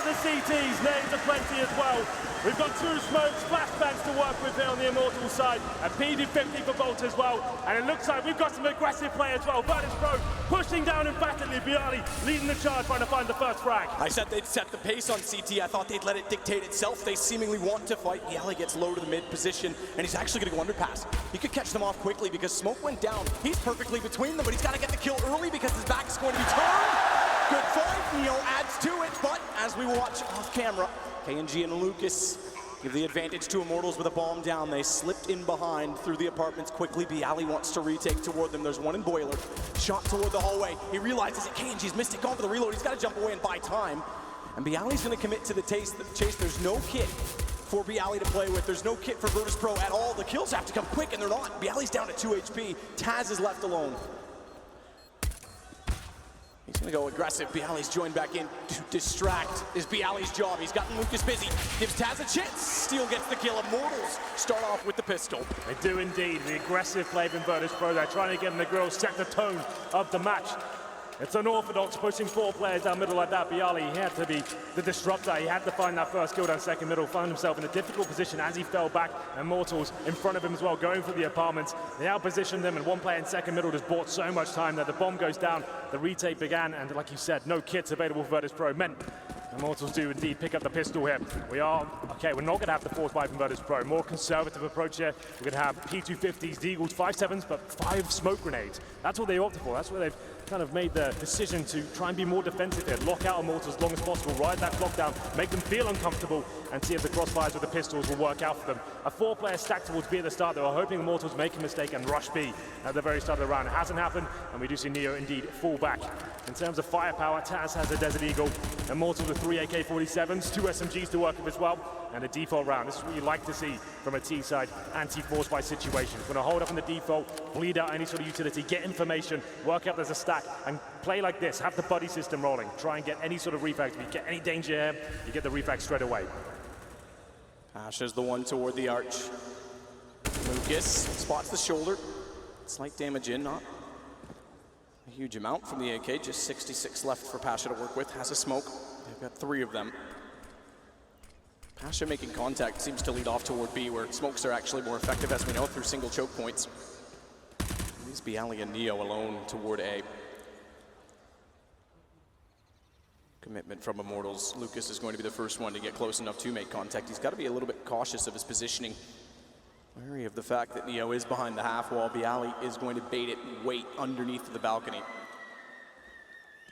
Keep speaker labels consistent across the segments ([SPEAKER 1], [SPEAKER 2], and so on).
[SPEAKER 1] the CTs, nades aplenty as well. We've got two smokes, flashbangs to work with here on the Immortals side, and PD50 for Bolt as well. And it looks like we've got some aggressive play as well. Virtus.Pro pushing down emphatically, Bialy leading the charge, trying to find the first frag.
[SPEAKER 2] I said they'd set the pace on CT. I thought they'd let it dictate itself. They seemingly want to fight. Bialy gets low to the mid position, and he's actually going to go underpass. He could catch them off quickly because smoke went down. He's perfectly between them, but he's got to get the kill early because his back is going to be turned. Good fight. Neo adds to it, but as we watch off camera, KNG and Lucas give the advantage to Immortals with a bomb down. They slipped in behind through the apartments quickly. Bialy wants to retake toward them. There's one in Boiler. Shot toward the hallway. He realizes that KNG's missed it. Gone for the reload. He's got to jump away and buy time. And Bialy's going to commit to the chase. There's no kit for Bialy to play with. There's no kit for Virtus.Pro at all. The kills have to come quick, and they're not. Bialy's down to 2 HP. Taz is left alone. He's gonna go aggressive. Bialy's joined back in to distract is Bialy's job. He's gotten Lucas busy. Gives Taz a chance. Steel gets the kill. Immortals start off with the pistol.
[SPEAKER 1] They do indeed. The aggressive play from Virtus.Pro. They're trying to get in the grill, set the tone of the match. It's unorthodox pushing 4 players down middle like that. Bialy, he had to be the disruptor. He had to find that first kill down second middle, found himself in a difficult position as he fell back. Immortals in front of him as well, going for the apartments. They outpositioned them, and one player in second middle just bought so much time that the bomb goes down. The retake began, and like you said, no kits available for Virtus.Pro. Meant Immortals do indeed pick up the pistol here. We're not going to have the force buy from Virtus.Pro. More conservative approach here. We're going to have P250s, Deagles, 5.7s, but 5 smoke grenades. That's what they opted for. That's where they've kind of made the decision to try and be more defensive here. Lock out Immortals as long as possible, ride that clock down, make them feel uncomfortable, and see if the crossfires with the pistols will work out for them. A 4-player stack towards B at the start. They were hoping Immortals make a mistake and rush B at the very start of the round. It hasn't happened, and we do see Neo indeed fall back. In terms of firepower, Taz has a Desert Eagle. Immortals with 3 AK-47s, 2 SMGs to work with as well, and a default round. This is what you like to see from a T-side anti-force buy situation. Going to hold up in the default, bleed out any sort of utility, get information, work out there's a stack, and play like this. Have the buddy system rolling. Try and get any sort of refrag. If you get any danger here, you get the refrag straight away.
[SPEAKER 2] Pasha's the one toward the arch. Lucas spots the shoulder. Slight damage in, not a huge amount from the AK. Just 66 left for Pasha to work with. Has a smoke. They've got 3 of them. Pasha making contact seems to lead off toward B, where smokes are actually more effective, as we know, through single choke points. Leaves Bialy and Neo alone toward A. Commitment from Immortals. Lucas is going to be the first one to get close enough to make contact. He's got to be a little bit cautious of his positioning. Wary of the fact that Neo is behind the half wall. Bialy is going to bait it, wait underneath the balcony.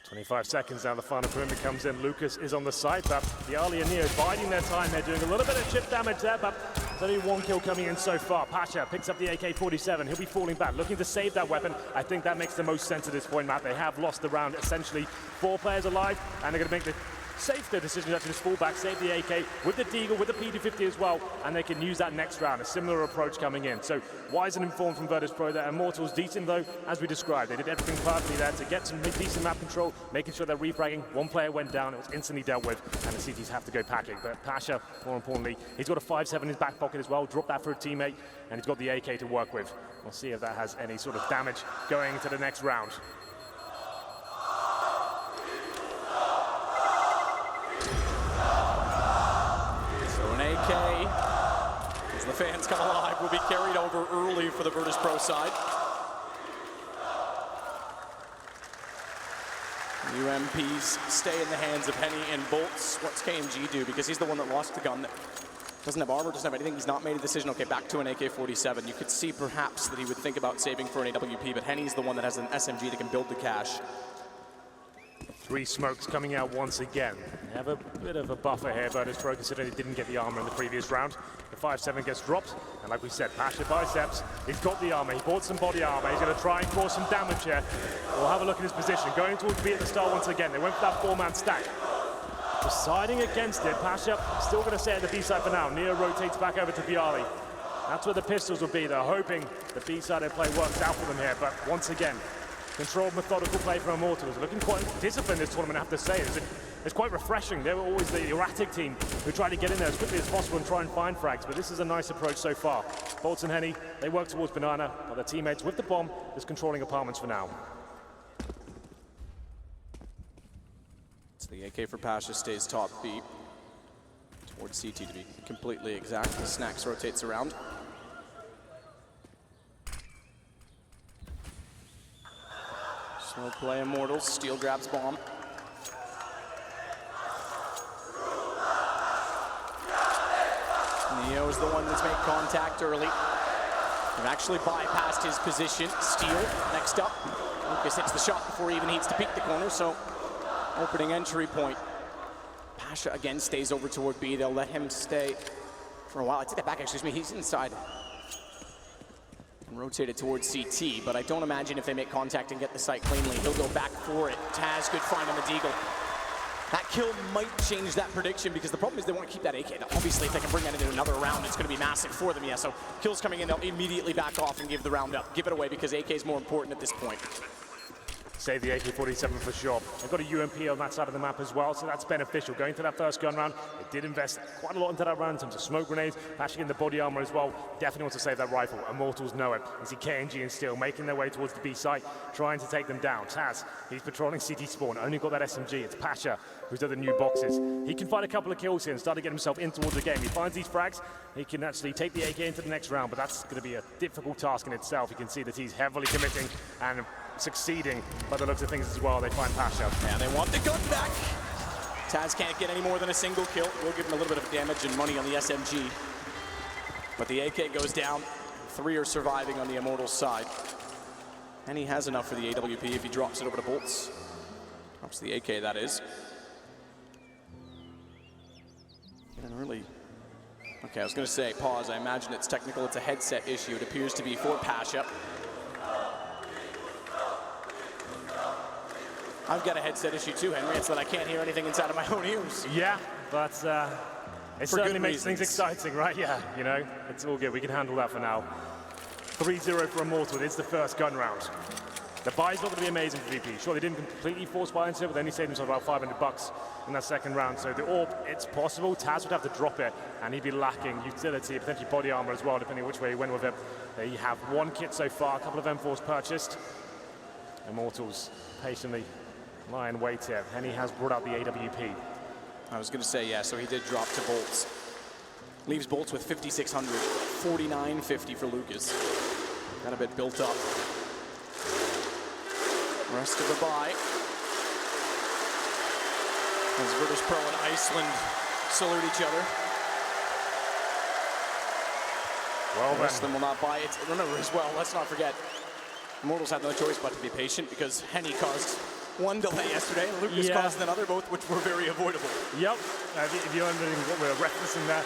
[SPEAKER 1] 25 seconds now, the final perimeter comes in. Lucas is on the side, but Bialy and Neo biding their time. They're doing a little bit of chip damage there, but there's only 1 kill coming in so far. Pasha picks up the AK-47. He'll be falling back, looking to save that weapon. I think that makes the most sense at this point, Matt. They have lost the round, essentially 4 players alive, and they're going to make the safer decision to actually just fall back, save the AK with the Deagle, with the PD50 as well, and they can use that next round. A similar approach coming in. So wise and informed from Virtus.Pro there. Immortals decent though, as we described. They did everything perfectly there to get some decent map control, making sure they're refragging. 1 player went down, it was instantly dealt with, and the CTs have to go packing. But Pasha, more importantly, he's got a 5.7 in his back pocket as well, dropped that for a teammate, and he's got the AK to work with. We'll see if that has any sort of damage going into the next round.
[SPEAKER 2] As the fans come alive, will be carried over early for the Virtus.Pro side. UMPs stay in the hands of Henny and Bolts. What's KMG do? Because he's the one that lost the gun. Doesn't have armor, doesn't have anything. He's not made a decision. Okay, back to an AK-47. You could see perhaps that he would think about saving for an AWP, but Henny's the one that has an SMG that can build the cache.
[SPEAKER 1] 3 smokes coming out once again. They have a bit of a buffer here, Virtus.Pro, considering they didn't get the armor in the previous round. The 5.7 gets dropped, and like we said, Pasha biceps, he's got the armor, he bought some body armor, he's going to try and cause some damage here. We'll have a look at his position, going towards B at the start once again. They went for that 4-man stack. Deciding against it, Pasha still going to stay at the B side for now. Neo rotates back over to Bialy. That's where the pistols will be. They're hoping the B side of play works out for them here, but once again, controlled, methodical play from Immortals. Looking quite disciplined this tournament, I have to say. It's quite refreshing. They were always the erratic team who tried to get in there as quickly as possible and try and find frags, but this is a nice approach so far. Bolts and Henny, they work towards Banana, but their teammates with the bomb is controlling apartments for now.
[SPEAKER 2] It's The AK for Pasha stays top B. Towards CT to be completely exact. The Snacks rotates around. Slow play Immortals. Steel grabs bomb. Neo is the one that's made contact early. They've actually bypassed his position. Steel next up. Lucas hits the shot before he even needs to peek the corner, so opening entry point. Pasha again stays over toward B. They'll let him stay for a while. I take that back, excuse me. He's inside. And rotated towards CT, but I don't imagine if they make contact and get the site cleanly, he'll go back for it. Taz, good find on the Deagle. That kill might change that prediction because the problem is they want to keep that AK. Now, obviously, if they can bring that into another round, it's going to be massive for them. Yeah, so kills coming in, they'll immediately back off and give the round up. Give it away because AK is more important at this point.
[SPEAKER 1] Save the AK-47 for sure. They've got a UMP on that side of the map as well, so that's beneficial. Going to that first gun round, it did invest quite a lot into that round in terms of smoke grenades, patching in the body armor as well. Definitely wants to save that rifle. Immortals know it. You see KNG and Steel making their way towards the B site, trying to take them down. Taz, he's patrolling CT spawn, only got that SMG. It's Pasha who's done the new boxes. He can find a couple of kills here and start to get himself in towards the game. He finds these frags, he can actually take the AK into the next round, but that's going to be a difficult task in itself. You can see that he's heavily committing and succeeding by the looks of things as well. They find Pasha.
[SPEAKER 2] And they want the gun back. Taz can't get any more than a single kill. We'll give him a little bit of damage and money on the SMG. But the AK goes down. 3 are surviving on the Immortals side. And he has enough for the AWP if he drops it over to Bolts. Drops the AK, that is. And really... Okay, I was going to say, pause. I imagine it's technical. It's a headset issue. It appears to be for Pasha. I've got a headset issue too, Henry. It's that I can't hear anything inside of my own ears.
[SPEAKER 1] Yeah, but it certainly makes things exciting, right? Yeah, you know, it's all good. We can handle that for now. 3-0 for Immortal. It's the first gun round. The buy's not going to be amazing for VP. Sure, they didn't completely force buy into it, but they only saved themselves about $500 in that second round. So the AWP, it's possible. Taz would have to drop it, and he'd be lacking utility, potentially body armor as well, depending which way he went with it. They have 1 kit so far, a couple of M4s purchased. Immortals patiently lie in wait here. Henny has brought out the AWP.
[SPEAKER 2] I was going to say, yeah, so he did drop to Bolts. Leaves Bolts with 5,600, 4,950 for Lucas. Got a bit built up. Rest of the buy. As Virtus.Pro and Iceland salute each other.
[SPEAKER 1] Well,
[SPEAKER 2] the rest of them will not buy it. Remember as well, let's not forget, Immortals had no choice but to be patient because Henny caused 1 delay yesterday, and Lucas caused another, both which were very avoidable.
[SPEAKER 1] Yep, if you're wondering what we're referencing there,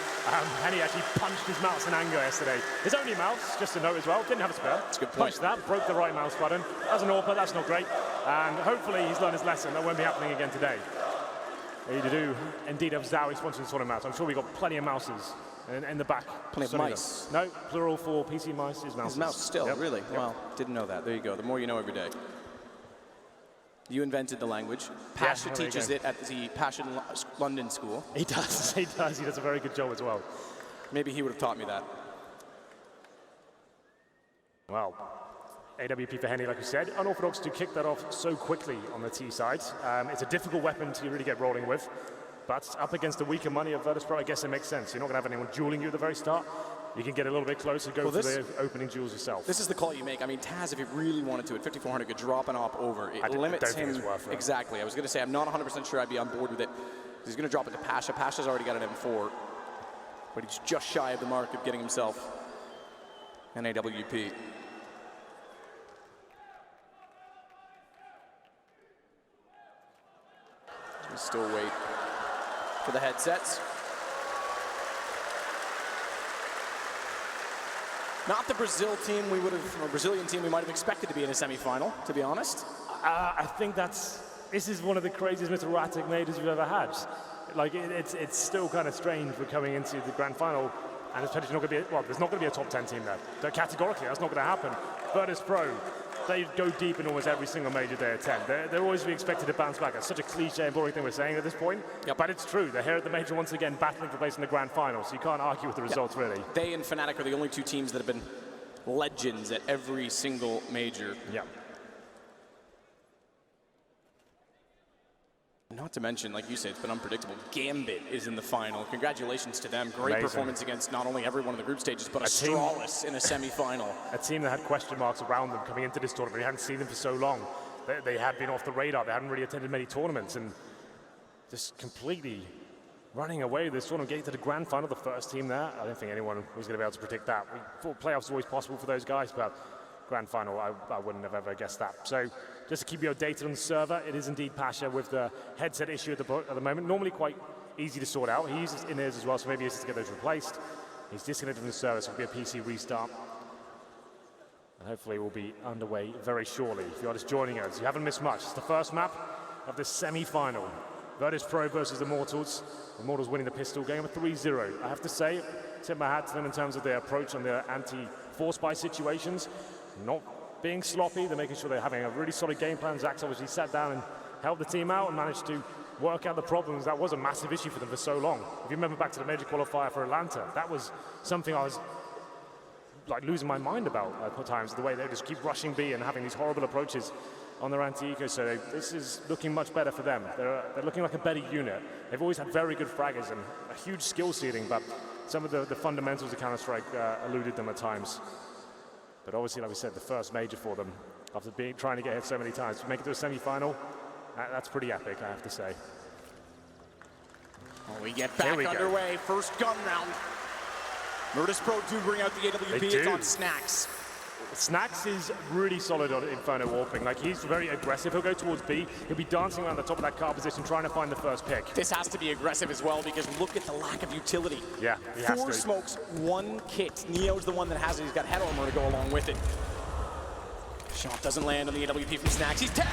[SPEAKER 1] Henny actually punched his mouse in anger yesterday. His only mouse, just to note as well, didn't have a spare.
[SPEAKER 2] That's a good point.
[SPEAKER 1] Punched that, broke the right mouse button. As an AWPer, that's not great. And hopefully he's learned his lesson. That won't be happening again today. They do indeed have Zowie sponsoring the sort of mouse. I'm sure we've got plenty of mouses in the back.
[SPEAKER 2] Plenty of mice.
[SPEAKER 1] No, plural for PC mice is mouse.
[SPEAKER 2] His mouse still, really? Yep. Well, didn't know that. There you go. The more you know every day. You invented the language. Pasha teaches it at the Pasha London School.
[SPEAKER 1] He does, he does. He does a very good job as well.
[SPEAKER 2] Maybe he would have taught me that.
[SPEAKER 1] Well, AWP for Henny, like you said. Unorthodox to kick that off so quickly on the T side. It's a difficult weapon to really get rolling with. But up against the weaker money of Virtus.Pro, I guess it makes sense. You're not going to have anyone dueling you at the very start. You can get a little bit closer, go for the opening duels yourself.
[SPEAKER 2] This is the call you make. I mean, Taz, if he really wanted to, at 5,400, could drop an op over. It limits him. Exactly. I was going to say, I'm not 100% sure I'd be on board with it. He's going to drop it to Pasha. Pasha's already got an M4. But he's just shy of the mark of getting himself an AWP. We still wait for the headsets. Not the Brazil team we would have, or Brazilian team we might have expected to be in a semifinal, to be honest.
[SPEAKER 1] I think this is one of the craziest, most erratic majors we've ever had. Like, it's still kind of strange we're coming into the grand final, and it's potentially not going to be, well, there's not going to be a top 10 team there. So categorically, that's not going to happen. Virtus.Pro, they go deep in almost every single major they attend. They're always be expected to bounce back. That's such a cliche and boring thing we're saying at this point, but it's true. They're here at the major once again, battling for place in the grand final, so you can't argue with the results, really.
[SPEAKER 2] They and Fnatic are the only 2 teams that have been legends at every single major.
[SPEAKER 1] Yeah.
[SPEAKER 2] No Not to mention, like you said, it's been unpredictable. Gambit is in the final. Congratulations to them. Great performance against not only everyone in the group stages, but Astralis in a semi-final.
[SPEAKER 1] A team that had question marks around them coming into this tournament. We hadn't seen them for so long. They had been off the radar. They hadn't really attended many tournaments, and just completely running away with this tournament, getting to the grand final, the first team there. I don't think anyone was going to be able to predict that. We thought playoffs were always possible for those guys, but grand final, I wouldn't have ever guessed that. So just to keep you updated on the server, it is indeed Pasha with the headset issue at the moment. Normally quite easy to sort out. He uses in-ears as well, so maybe he has to get those replaced. He's disconnected from the server, so it'll be a PC restart. And hopefully we'll be underway very shortly. If you're just joining us, you haven't missed much. It's the first map of the semi-final. Virtus.Pro versus Immortals. Immortals winning the pistol game of 3-0. I have to say, tip my hat to them in terms of their approach on their anti-force buy situations. Not being sloppy, they're making sure they're having a really solid game plan. Zach's obviously sat down and helped the team out and managed to work out the problems. That was a massive issue for them for so long. If you remember back to the major qualifier for Atlanta, that was something I was like losing my mind about at times, the way they just keep rushing B and having these horrible approaches on their anti-eco. So this is looking much better for them. They're looking like a better unit. They've always had very good fraggers and a huge skill ceiling, but some of the fundamentals of Counter-Strike eluded them at times. But obviously, like we said, the first major for them, after trying to get hit so many times, to make it to a semi-final, that's pretty epic, I have to say.
[SPEAKER 2] Well, we get back underway, first gun round. Virtus.Pro do bring out the AWP, it's on Snacks.
[SPEAKER 1] Snacks is really solid on Inferno warping. Like, he's very aggressive. He'll go towards B. He'll be dancing around the top of that car position, trying to find the first pick.
[SPEAKER 2] This has to be aggressive as well, because look at the lack of utility.
[SPEAKER 1] Yeah, he has to.
[SPEAKER 2] 4 smokes, 1 kit. Neo's the one that has it. He's got head armor to go along with it. Shot doesn't land on the AWP from Snacks. He's tagged!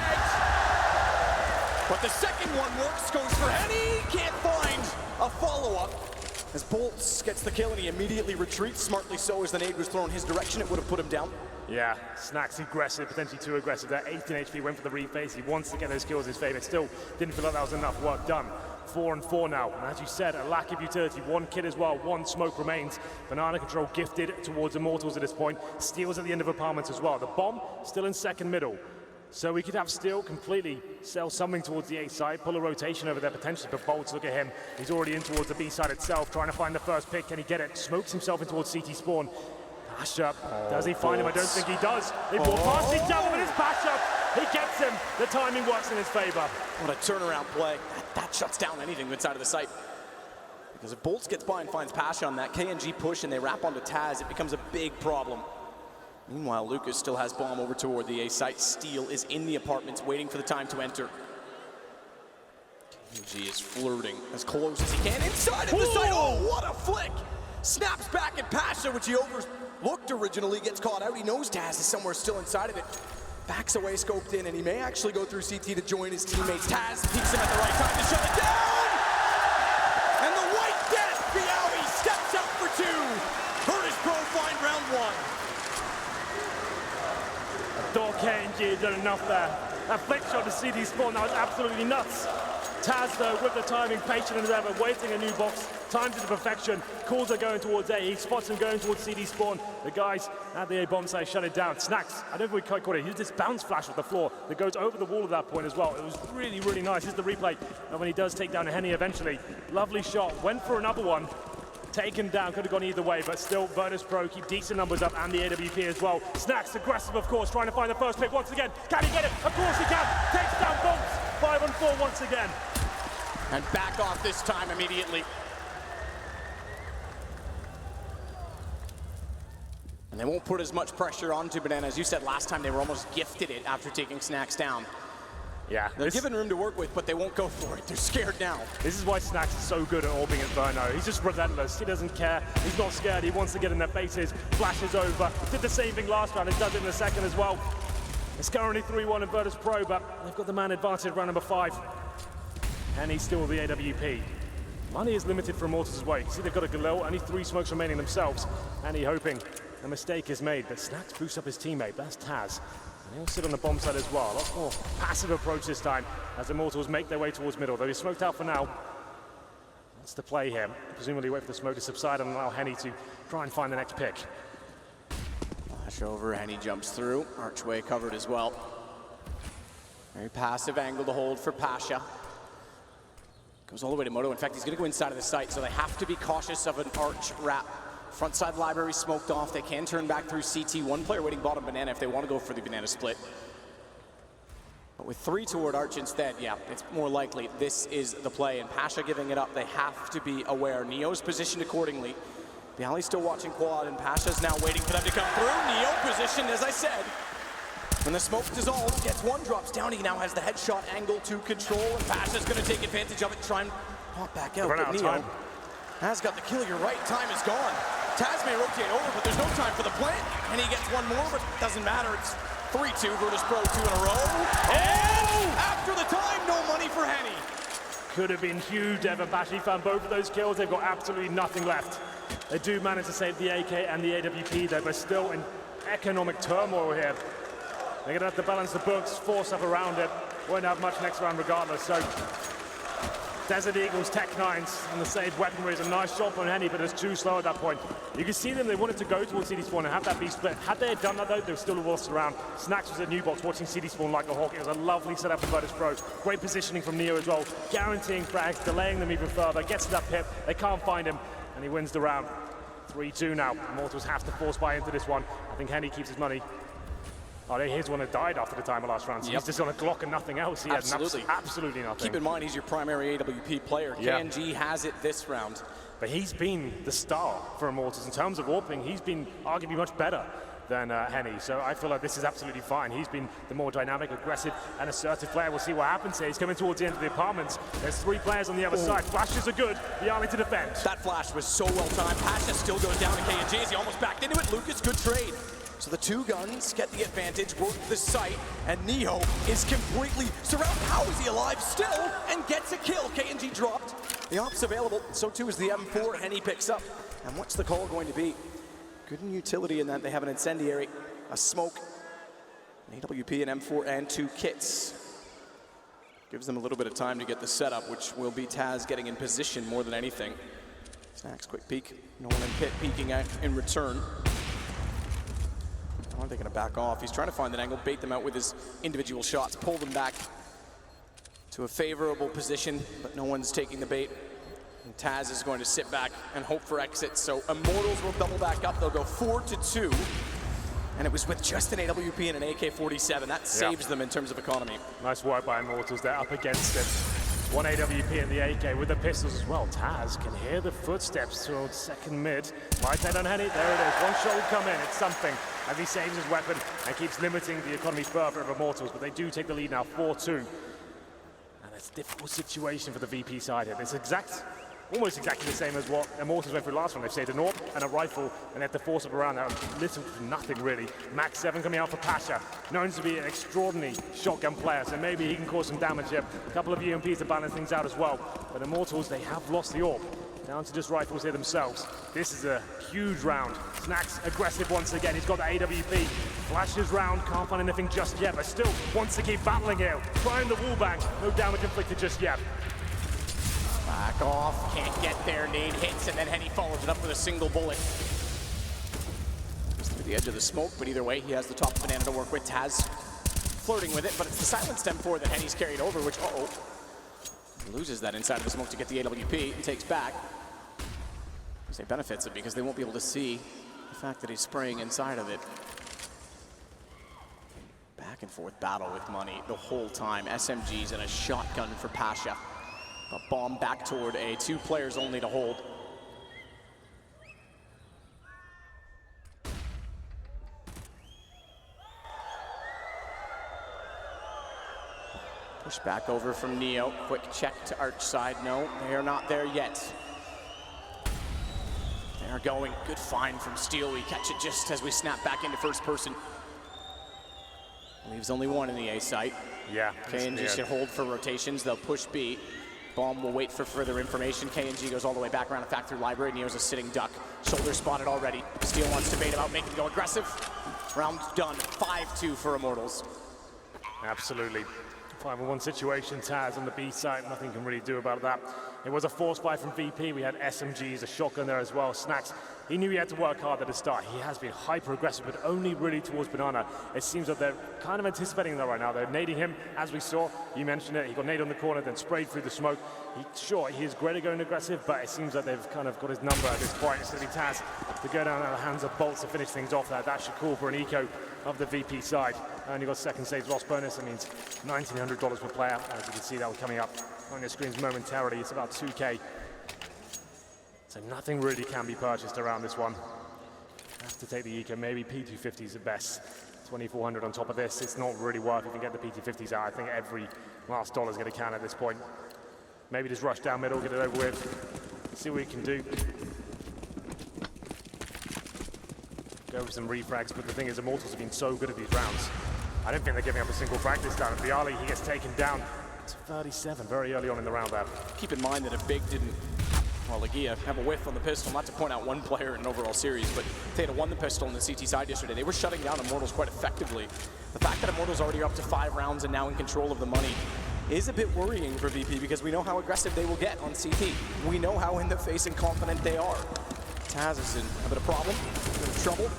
[SPEAKER 2] But the second one works, goes for Henny. Can't find a follow-up. As Bolts gets the kill and he immediately retreats, smartly so, as the nade was thrown his direction. It would have put him down.
[SPEAKER 1] Yeah, Snacks aggressive, potentially too aggressive there. 18 HP, went for the reface. He wants to get those kills in his favor. Still didn't feel like that was enough work done. 4-4 now, and as you said, a lack of utility. 1 kit as well, 1 smoke remains. Banana control gifted towards Immortals at this point. Steals at the end of apartments as well. The bomb still in second middle. So we could have Steel completely sell something towards the A side, pull a rotation over there potentially, but Bolts, look at him. He's already in towards the B side itself, trying to find the first pick. Can he get it? Smokes himself in towards CT spawn. Pasha, does he find him? I don't think he does. They walk past each other, but it's Pasha. He gets him. The timing works in his favor.
[SPEAKER 2] What a turnaround play. That shuts down anything inside of the site. Because if Bolts gets by and finds Pasha on that KNG push and they wrap onto Taz, it becomes a big problem. Meanwhile, Lucas still has bomb over toward the A site. Steel is in the apartments, waiting for the time to enter. KNG is flirting as close as he can inside of the site. Oh, what a flick! Snaps back at Pasha, which he overlooked originally, gets caught out. He knows Taz is somewhere still inside of it. Backs away, scoped in, and he may actually go through CT to join his teammates. Taz peeks him at the right time to shut it down! And the White Death, Biawi, steps up for 2. Virtus.Pro find round 1.
[SPEAKER 1] Dog KNG has done enough there. That flick shot to CD spawn, that was absolutely nuts. Taz, though, with the timing, patient as ever, waiting a new box, times it to perfection. Calls are going towards A, he spots him going towards CD spawn. The guys at the A bomb site shut it down. Snacks, I don't think we quite caught it. He did this bounce flash with the floor that goes over the wall at that point as well. It was really, really nice. Here's the replay of when he does take down Henny eventually. Lovely shot, went for another one. Taken down, could have gone either way, but still Virtus.Pro keep decent numbers up, and the AWP as well. Snacks aggressive, of course, trying to find the first pick once again. Can he get it? Of course he can. Takes down Bolts. 5-4 once again.
[SPEAKER 2] And back off this time immediately. And they won't put as much pressure onto Banana. As you said last time, they were almost gifted it after taking Snacks down.
[SPEAKER 1] Yeah.
[SPEAKER 2] They're given room to work with, but they won't go for it. They're scared now.
[SPEAKER 1] This is why Snacks is so good at orbing Inferno. He's just relentless. He doesn't care. He's not scared. He wants to get in their faces. Flashes over. Did the same thing last round. He does it in the second as well. It's currently 3-1 in Virtus.Pro, but they've got the man advantage round number 5. And he's still the AWP. Money is limited for Immortals as well. You can see they've got a Galil, only 3 smokes remaining themselves. And he's hoping a mistake is made, but Snacks boosts up his teammate. That's Taz. And he'll sit on the bomb side as well. A lot more passive approach this time as Immortals make their way towards middle. Though he's smoked out for now. That's the play here. Presumably wait for the smoke to subside and allow Henny to try and find the next pick.
[SPEAKER 2] Flash over, Henny jumps through. Archway covered as well. Very passive angle to hold for Pasha. Goes all the way to Moto. In fact, he's going to go inside of the site, so they have to be cautious of an arch wrap. Front side library smoked off. They can turn back through CT. One player waiting bottom banana if they want to go for the banana split. But with 3 toward arch instead, yeah, it's more likely this is the play. And Pasha giving it up, they have to be aware. Neo's positioned accordingly. Bialy's still watching quad, and Pasha's now waiting for them to come through. Neo positioned, as I said. When the smoke dissolves, gets one, drops down. He now has the headshot angle to control, and Pasha's going to take advantage of it, try and pop back out. But Neo has got the kill. You're right, time is gone. Taz may rotate over, but there's no time for the plant. And he gets one more, but it doesn't matter. It's 3-2, Virtus.Pro 2 in a row. And after the time, no money for Henny.
[SPEAKER 1] Could have been huge. Evan Pasha found both of those kills. They've got absolutely nothing left. They do manage to save the AK and the AWP, though, but still in economic turmoil here. They're going to have to balance the books, force up around it. Won't have much next round regardless. So Desert Eagles, Tech 9s, and the saved weaponry is a nice shot from Henny, but it's too slow at that point. You can see them, they wanted to go towards CD Spawn and have that B split. Had they done that though, they were still lost around. Snacks was at new box watching CD Spawn like a hawk. It was a lovely setup for Virtus.Pro. Great positioning from Neo as well, guaranteeing frags, delaying them even further. Gets to that pip, they can't find him, and he wins the round. 3-2 now. Immortals have to force buy into this one. I think Henny keeps his money. Oh, here's one that died after the time of last round. So he's just on a Glock and nothing else. He had absolutely nothing.
[SPEAKER 2] Keep in mind, he's your primary AWP player.
[SPEAKER 1] Yeah.
[SPEAKER 2] KNG has it this round.
[SPEAKER 1] But he's been the star for Immortals. In terms of AWPing, he's been arguably much better than Henny. So I feel like this is absolutely fine. He's been the more dynamic, aggressive, and assertive player. We'll see what happens here. He's coming towards the end of the apartments. There's 3 players on the other side. Flashes are good. Bialy to defend.
[SPEAKER 2] That flash was so well timed. Pasha still goes down to KNG as he almost backed into it. Lucas, good trade. So the 2 guns get the advantage, work the site, and Neo is completely surrounded. How is he alive still and gets a kill? KNG dropped. The op's available, so too is the M4 Henny picks up. And what's the call going to be? Good in utility in that they have an incendiary, a smoke, an AWP, an M4, and 2 kits. Gives them a little bit of time to get the setup, which will be Taz getting in position more than anything. Snacks, quick peek. No one in pit peeking in return. Are they going to back off? He's trying to find an angle, bait them out with his individual shots, pull them back to a favorable position, but no one's taking the bait. And Taz is going to sit back and hope for exit. So Immortals will double back up. They'll go 4-2. And it was with just an AWP and an AK-47. That saves them in terms of economy.
[SPEAKER 1] Nice work by Immortals. They're up against it. 1 AWP and the AK with the pistols as well. Taz can hear the footsteps towards second mid. Might head on Henny. There it is. One shot will come in. It's something. As he saves his weapon and keeps limiting the economy further of Immortals. But they do take the lead now, 4-2. And it's a difficult situation for the VP side here. It's almost exactly the same as what Immortals went through last one. They've saved an AWP and a rifle, and they have to force up around now. Little to nothing, really. Max 7 coming out for Pasha. Known to be an extraordinary shotgun player, so maybe he can cause some damage here. A couple of UMPs to balance things out as well. But Immortals, they have lost the AWP. Down to just rifles here themselves. This is a huge round. Snacks aggressive once again. He's got the AWP. Flashes round, can't find anything just yet, but still wants to keep battling here. Trying the wall bang. No damage inflicted just yet.
[SPEAKER 2] Back off, can't get there, nade hits, and then Henny follows it up with a single bullet. Just through the edge of the smoke, but either way, he has the top banana to work with. Taz flirting with it, but it's the silenced M4 that Henny's carried over, which, loses that inside of the smoke to get the AWP and takes back. I say benefits it because they won't be able to see the fact that he's spraying inside of it. Back and forth battle with money the whole time. SMGs and a shotgun for Pasha. A bomb back toward A, 2 players only to hold. Push back over from Neo. Quick check to arch side. No, they are not there yet. They are going. Good find from Steel. We catch it just as we snap back into first person. Leaves only 1 in the A site.
[SPEAKER 1] Yeah.
[SPEAKER 2] KNG should hold for rotations. They'll push B. Bomb will wait for further information. KNG goes all the way back around a factory library. Neo's a sitting duck. Shoulder spotted already. Steel wants to bait him out, make him go aggressive. Round done. 5-2 for Immortals.
[SPEAKER 1] Absolutely. 5-on-1 situation, Taz on the B side, nothing can really do about that. It was a force buy from VP. We had SMGs, a shotgun there as well. Snacks, he knew he had to work hard at the start. He has been hyper-aggressive, but only really towards Banana. It seems that they're kind of anticipating that right now. They're nading him, as we saw. You mentioned it. He got naded on the corner, then sprayed through the smoke. Sure, he is great at going aggressive, but it seems that they've kind of got his number at this point. It's going to be Taz to go down out of the hands of Bolts to finish things off there. That should call for an eco of the VP side. Only got second saves loss bonus. That means $1,900 per player. As you can see, that was coming up on your screens momentarily. It's about 2K. So nothing really can be purchased around this one. Have to take the eco. Maybe P250s at best. 2,400 on top of this. It's not really worth if you can get the P250s out. I think every last dollar is going to count at this point. Maybe just rush down middle, get it over with. See what we can do. Go for some refrags, but the thing is, Immortals have been so good at these rounds. I don't think they're giving up a single frag this time. Bialy, he gets taken down to 37 very early on in the round there.
[SPEAKER 2] Keep in mind that if Big didn't, well, Legia have a whiff on the pistol, not to point out one player in an overall series, but if they had won the pistol on the CT side yesterday, they were shutting down Immortals quite effectively. The fact that Immortals already are up to 5 rounds and now in control of the money is a bit worrying for VP because we know how aggressive they will get on CT. We know how in the face and confident they are. Taz is in a bit of problem, a bit of trouble.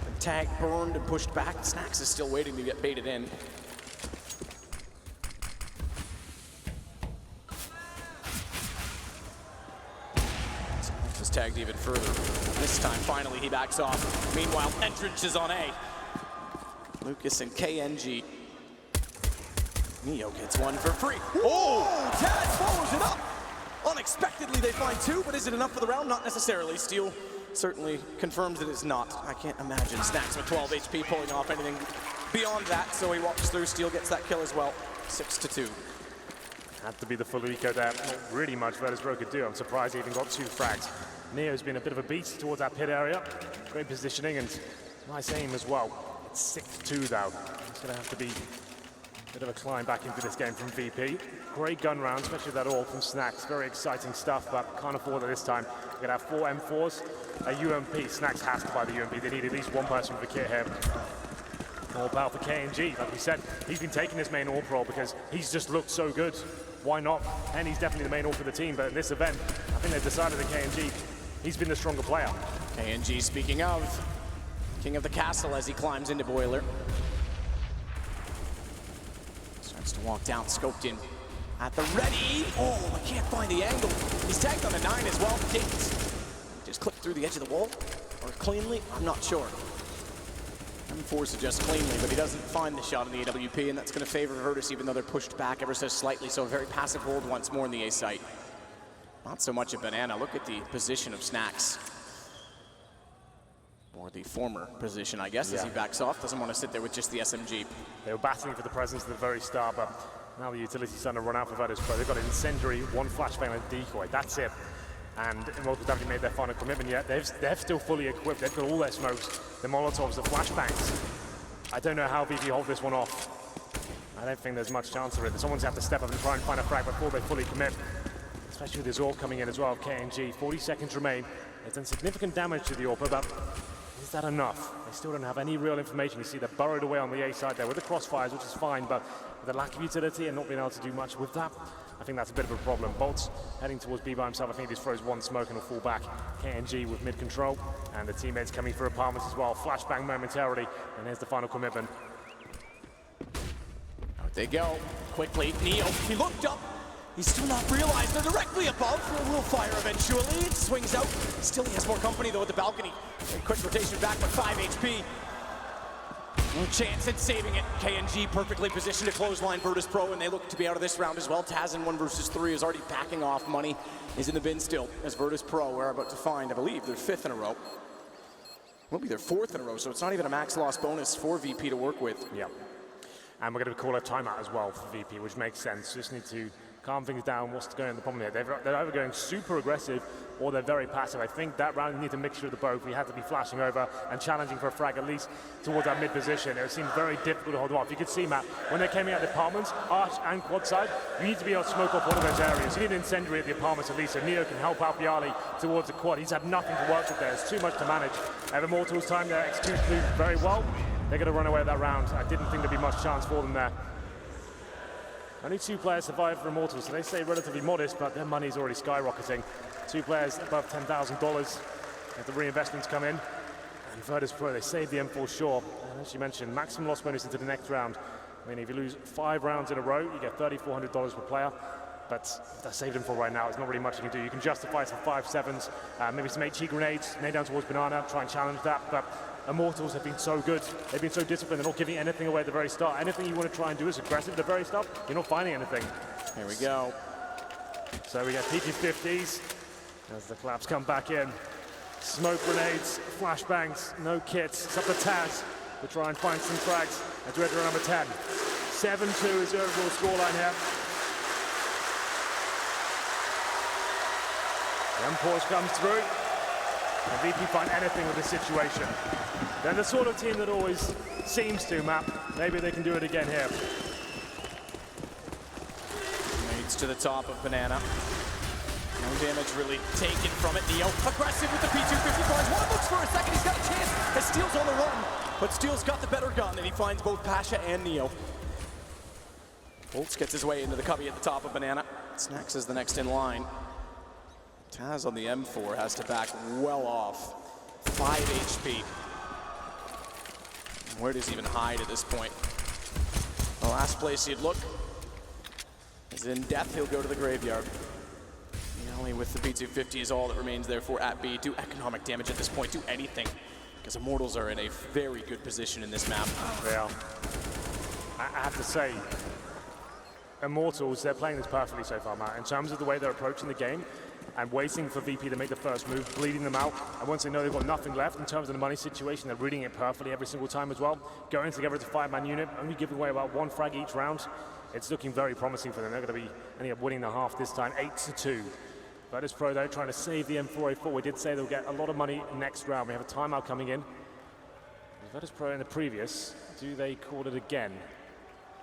[SPEAKER 2] The tag burned and pushed back. Snacks is still waiting to get baited in. Snacks is tagged even further. This time, finally, he backs off. Meanwhile, Entrance is on A. Lucas and KNG. Neo gets one for free. Oh! Taz follows it up! Unexpectedly, they find 2, but is it enough for the round? Not necessarily. Steel certainly confirms that it's not. I can't imagine Snacks with 12 HP pulling off anything beyond that, so he walks through. Steel gets that kill as well. 6-2.
[SPEAKER 1] Had to be the full eco there. Not really much Virtus.Pro could do. I'm surprised he even got 2 frags. Neo's been a bit of a beast towards that pit area. Great positioning and nice aim as well. It's 6-2 though. It's going to have to be a bit of a climb back into this game from VP. Great gun round, especially that all from Snacks. Very exciting stuff, but can't afford it this time. We're going to have 4 M4s, a UMP. Snacks has to buy the UMP. They need at least one person with a kit here. More power for KNG. Like we said, he's been taking this main AWP role because he's just looked so good. Why not? And he's definitely the main AWP for the team, but in this event, I think they've decided that KNG, he's been the stronger player.
[SPEAKER 2] KNG, speaking of, king of the castle as he climbs into Boiler. Starts to walk down, scoped in at the ready. Oh, I can't find the angle. He's tagged on a 9 as well. Didn't just clip through the edge of the wall, or cleanly, I'm not sure. M4 suggests cleanly, but he doesn't find the shot in the AWP, and that's going to favor Virtus, even though they're pushed back ever so slightly, so a very passive hold once more in the A site. Not so much a Banana. Look at the position of Snacks. Or the former position, I guess, as he backs off. Doesn't want to sit there with just the SMG.
[SPEAKER 1] They were battling for the presence at the very start, but now the utility's starting to run out for Virtus.Pro. They've got an incendiary, 1 flashbang and a decoy. That's it. And Immortals haven't made their final commitment yet. They're still fully equipped. They've got all their smokes, the Molotovs, the flashbangs. I don't know how VP hold this one off. I don't think there's much chance of it. Someone's have to step up and try and find a frag before they fully commit. Especially with this AWP coming in as well, KNG. 40 seconds remain. They've done significant damage to the AWP, but is that enough? They still don't have any real information. You see they're burrowed away on the A side there with the crossfires, which is fine, but with the lack of utility and not being able to do much with that, I think that's a bit of a problem. Bolts heading towards B by himself. I think he just throws 1 smoke and will fall back. KNG with mid control, and the teammates coming through apartments as well. Flashbang momentarily, and here's the final commitment.
[SPEAKER 2] Out they go. Quickly, Neo, he looked up. He's still not realized they're directly above. We'll fire eventually. It swings out. Still he has more company though at the balcony. A quick rotation back with 5 HP. No chance at saving it. KNG perfectly positioned to clothesline Virtus.Pro, and they look to be out of this round as well. Taz in 1 versus 3 is already backing off. Money is in the bin still as Virtus.Pro are about to find, I believe, their 5th in a row. Will be their 4th in a row, so it's not even a max loss bonus for VP to work with.
[SPEAKER 1] Yeah. And we're going to call a timeout as well for VP, which makes sense. Just need to calm things down. What's going on? The problem here? They're either going super aggressive or they're very passive. I think that round you need a mixture of the both. We had to be flashing over and challenging for a frag at least towards that mid position. It seemed very difficult to hold off. You could see, Matt, when they came out of the apartments, arch and quad side, you need to be able to smoke off one of those areas. You need an incendiary at the apartments at least, so Neo can help out Bialy towards the quad. He's had nothing to work with there. It's too much to manage. Have Immortals time there, execute very well. They're going to run away with that round. I didn't think there'd be much chance for them there. Only 2 players survived for Immortals, so they stay relatively modest, but their money's already skyrocketing. 2 players above $10,000 as the reinvestments come in. And Virtus.Pro, they saved the M4 sure. And as you mentioned, maximum loss bonus into the next round. I mean, if you lose 5 rounds in a row, you get $3,400 per player. But that saved him for right now. There's not really much you can do. You can justify some 5-7s, maybe some HE grenades, nade down towards Banana, try and challenge that. But Immortals have been so good. They've been so disciplined. They're not giving anything away at the very start. Anything you want to try and do is aggressive at the very start. You're not finding anything.
[SPEAKER 2] Here we go.
[SPEAKER 1] So we get PG-50s as the claps come back in. Smoke grenades, flashbangs, no kits. It's up to Taz to try and find some frags. That's red round number 10. 7-2 is the overall scoreline here. The pause comes through. And VP find anything with this situation. They're the sort of team that always seems to, Matt. Maybe they can do it again here.
[SPEAKER 2] Nades to the top of Banana. No damage really taken from it. Neo aggressive with the P250 finds one, looks for a second, he's got a chance. As Steel's on the run, but Steel's got the better gun, and he finds both Pasha and Neo. Bolts gets his way into the cubby at the top of Banana. Snacks is the next in line. Taz on the M4 has to back well off. 5 HP. Where does he even hide at this point? The last place he'd look is in death. He'll go to the graveyard. Only with the P250 is all that remains there for at B. Do economic damage at this point, do anything. Because Immortals are in a very good position in this map.
[SPEAKER 1] Yeah. I have to say, Immortals, they're playing this perfectly so far, Matt. In terms of the way they're approaching the game and waiting for VP to make the first move, bleeding them out. And once they know they've got nothing left in terms of the money situation, they're reading it perfectly every single time as well. Going together as a 5-man unit, only giving away about 1 frag each round. It's looking very promising for them. They're going to be ending up winning the half this time, 8-2. Virtus.Pro though, trying to save the M4A4. We did say they'll get a lot of money next round. We have a timeout coming in. Virtus.Pro in the previous, do they call it again?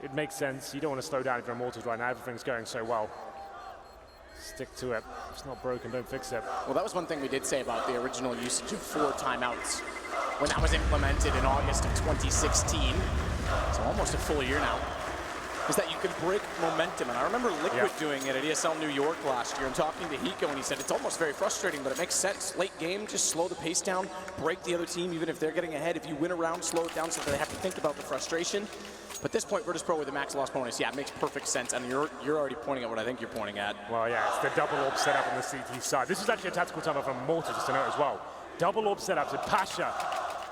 [SPEAKER 1] It makes sense. You don't want to slow down if you're Immortals right now. Everything's going so well. Stick to it. If it's not broken, don't fix it.
[SPEAKER 2] Well, that was one thing we did say about the original usage of 4 timeouts when that was implemented in August of 2016. So almost a full year now. Is that you can break momentum. And I remember Liquid doing it at ESL New York last year and talking to Hiko, and he said it's almost very frustrating, but it makes sense. Late game, just slow the pace down, break the other team, even if they're getting ahead. If you win a round, slow it down so that they have to think about the frustration. But this point, Virtus.Pro with the max loss bonus, yeah, it makes perfect sense. And you're already pointing at what I think you're pointing at.
[SPEAKER 1] Well, yeah, it's the double orb setup on the CT side. This is actually a tactical timeout from Immortals, just to note as well. Double orb setups with Pasha.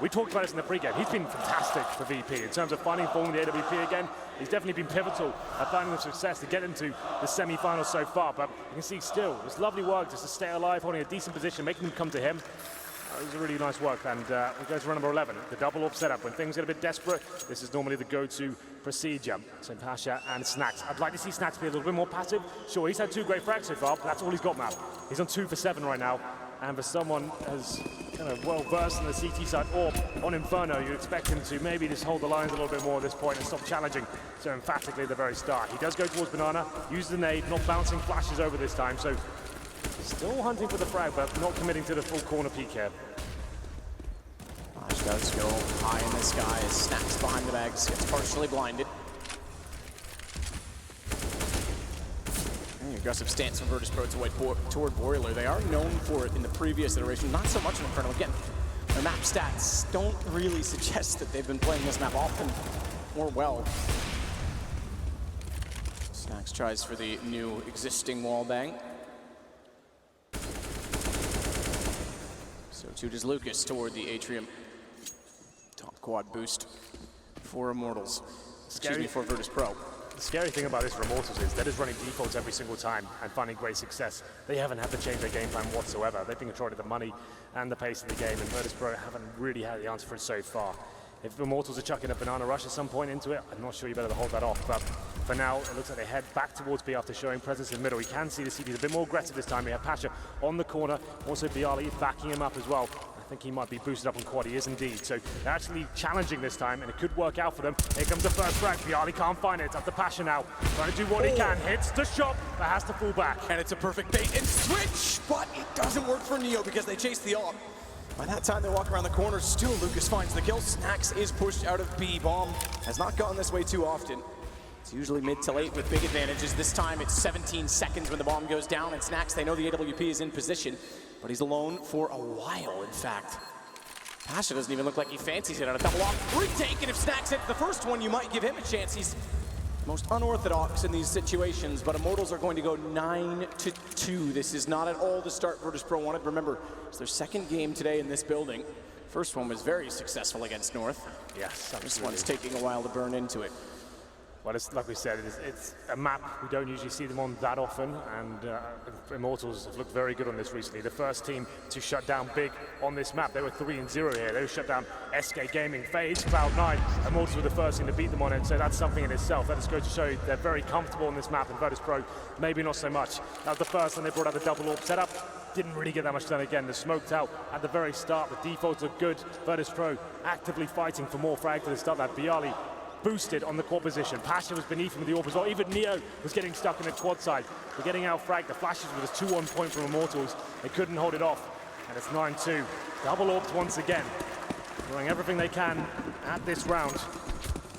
[SPEAKER 1] We talked about this in the pregame. He's been fantastic for VP in terms of finding form in the AWP again. He's definitely been pivotal at finding the success to get into the semi-finals so far. But you can see still, it's lovely work just to stay alive, holding a decent position, making them come to him. It was a really nice work, and we go to run number 11, the double orb setup. When things get a bit desperate, this is normally the go-to procedure. So Pasha and Snacks. I'd like to see Snacks be a little bit more passive. Sure, he's had 2 great frags so far, but that's all he's got now. He's on 2 for 7 right now. And for someone as kind of well-versed in the CT side or on Inferno, you'd expect him to maybe just hold the lines a little bit more at this point and stop challenging so emphatically at the very start. He does go towards Banana, uses the nade, not bouncing flashes over this time, so still hunting for the frag, but not committing to the full corner peek here.
[SPEAKER 2] Raj does go high in the sky as Snacks behind the bags, gets partially blinded. Aggressive stance from Virtus.Pro toward Boiler. They are known for it in the previous iteration, not so much in Inferno. Again, their map stats don't really suggest that they've been playing this map often or well. Snacks tries for the new existing wall bang. So too does Lucas toward the Atrium. Top quad boost for Immortals. Excuse me, for Virtus.Pro.
[SPEAKER 1] The scary thing about this for Immortals is they're just running defaults every single time and finding great success. They haven't had to change their game plan whatsoever. They've been controlling the money and the pace of the game, and Virtus.Pro haven't really had the answer for it so far. If Immortals are chucking a banana rush at some point into it, I'm not sure you better hold that off. But for now, it looks like they head back towards B after showing presence in the middle. We can see the CT's a bit more aggressive this time. We have Pasha on the corner. Also, Bialy backing him up as well. I think he might be boosted up on quad. He is indeed. So they're actually challenging this time, and it could work out for them. Here comes the first frag. Bialy can't find it. It's up to Pasha now. Trying to do what he can. Hits the shot, but has to fall back.
[SPEAKER 2] And it's a perfect bait and switch, but it doesn't work for Neo because they chase the AWP. By that time, they walk around the corner. Still, Lucas finds the kill. Snacks is pushed out of B. Bomb has not gone this way too often. It's usually mid to late with big advantages. This time it's 17 seconds when the bomb goes down, and Snacks, they know the AWP is in position, but he's alone for a while, in fact. Pasha doesn't even look like he fancies it on a double off retake, and if Snacks hits the first one, you might give him a chance. He's most unorthodox in these situations, but Immortals are going to go 9-2. This is not at all the start Virtus.Pro wanted. Remember, it's their second game today in this building. First one was very successful against North.
[SPEAKER 1] Yes,
[SPEAKER 2] this one's taking a while to burn into it.
[SPEAKER 1] Well, it's, like we said, it's a map we don't usually see them on that often, and Immortals have looked very good on this recently. The first team to shut down big on this map. They were 3-0 here. They shut down SK Gaming, FaZe, Cloud9. Immortals were the first team to beat them on it, so that's something in itself. That just goes to show you they're very comfortable on this map, and Virtus.Pro, maybe not so much. That was the first time they brought out the double AWP setup. Didn't really get that much done again. The smoked out at the very start. The defaults are good. Virtus.Pro actively fighting for more frags to the start. That Bialy boosted on the core position. Pasha was beneath him with the AWP as well. Even Neo was getting stuck in the quad side. They're getting out fragged. The flashes with a 2-1 point from Immortals. They couldn't hold it off. And it's 9-2. Double AWPed once again. Doing everything they can at this round.